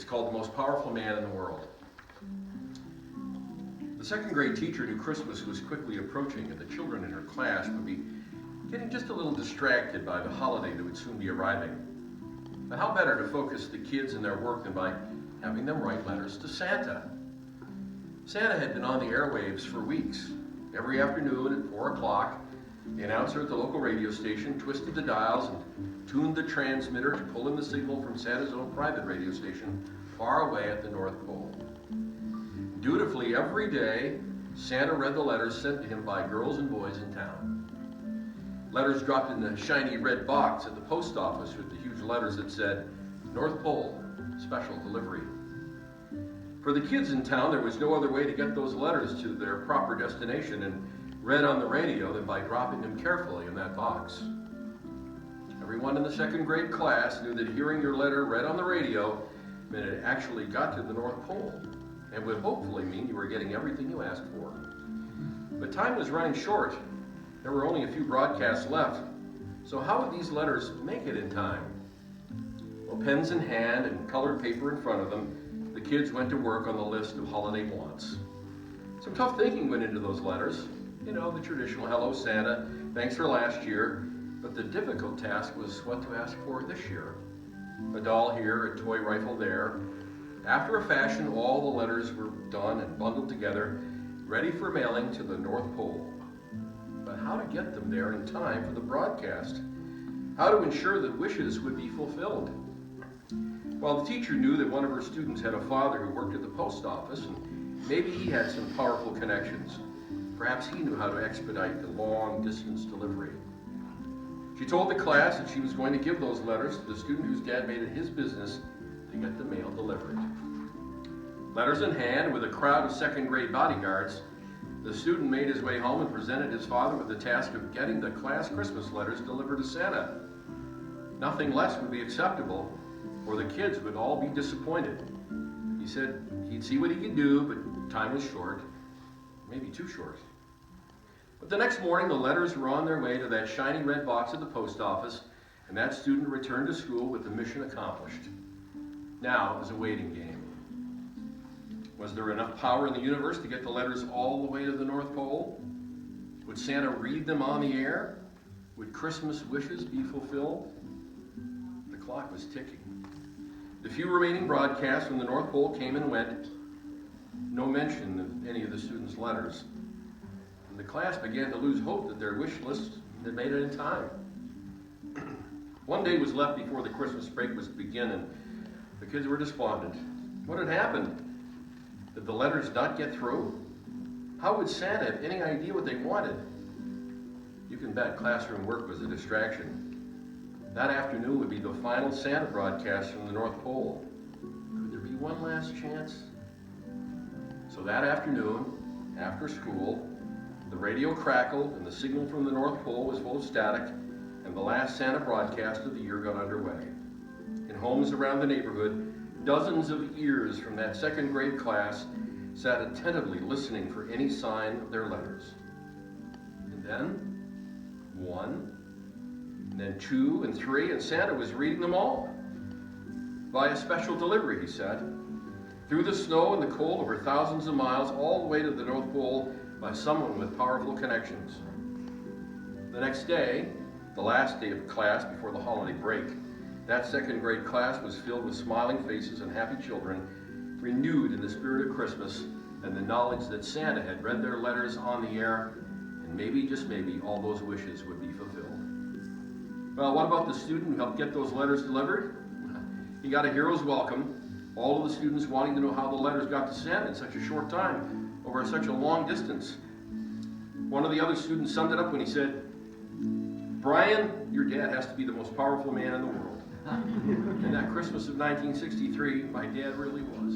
called The Most Powerful Man in the World. The second grade teacher knew Christmas was quickly approaching and the children in her class would be getting just a little distracted by the holiday that would soon be arriving. But how better to focus the kids in their work than by having them write letters to Santa? Santa had been on the airwaves for weeks. Every afternoon at 4 o'clock, the announcer at the local radio station twisted the dials and tuned the transmitter to pull in the signal from Santa's own private radio station far away at the North Pole. Dutifully every day, Santa read the letters sent to him by girls and boys in town. Letters dropped in the shiny red box at the post office with the huge letters that said, North Pole, special delivery. For the kids in town, there was no other way to get those letters to their proper destination and read on the radio than by dropping them carefully in that box. Everyone in the second grade class knew that hearing your letter read on the radio meant it actually got to the North Pole, and would hopefully mean you were getting everything you asked for. But time was running short. There were only a few broadcasts left. So how would these letters make it in time? Well, pens in hand and colored paper in front of them, the kids went to work on the list of holiday wants. Some tough thinking went into those letters. You know, the traditional hello Santa, thanks for last year. But the difficult task was what to ask for this year. A doll here, a toy rifle there. After a fashion, all the letters were done and bundled together, ready for mailing to the North Pole. But how to get them there in time for the broadcast? How to ensure that wishes would be fulfilled? Well, the teacher knew that one of her students had a father who worked at the post office, and maybe he had some powerful connections. Perhaps he knew how to expedite the long-distance delivery. She told the class that she was going to give those letters to the student whose dad made it his business to get the mail delivered. Letters in hand, with a crowd of second grade bodyguards, the student made his way home and presented his father with the task of getting the class Christmas letters delivered to Santa. Nothing less would be acceptable, or the kids would all be disappointed. He said he'd see what he could do, but time was short, maybe too short. But the next morning, the letters were on their way to that shiny red box at the post office, and that student returned to school with the mission accomplished. Now it was a waiting game. Was there enough power in the universe to get the letters all the way to the North Pole? Would Santa read them on the air? Would Christmas wishes be fulfilled? The clock was ticking. The few remaining broadcasts from the North Pole came and went. No mention of any of the students' letters. And the class began to lose hope that their wish list had made it in time. One day was left before the Christmas break was to begin, and the kids were despondent. What had happened? Did the letters not get through? How would Santa have any idea what they wanted? You can bet classroom work was a distraction. That afternoon would be the final Santa broadcast from the North Pole. Could there be one last chance? So that afternoon, after school, the radio crackled and the signal from the North Pole was full of static, and the last Santa broadcast of the year got underway. In homes around the neighborhood, dozens of ears from that second grade class sat attentively listening for any sign of their letters. And then, 1, and then 2 and 3, and Santa was reading them all. By a special delivery, he said, through the snow and the cold over thousands of miles, all the way to the North Pole by someone with powerful connections. The next day, the last day of class before the holiday break, that second grade class was filled with smiling faces and happy children, renewed in the spirit of Christmas and the knowledge that Santa had read their letters on the air, and maybe, just maybe, all those wishes would be fulfilled. Well, what about the student who helped get those letters delivered? He got a hero's welcome, all of the students wanting to know how the letters got to Santa in such a short time, over such a long distance. One of the other students summed it up when he said, Brian, your dad has to be the most powerful man in the world. And that Christmas of 1963, my dad really was.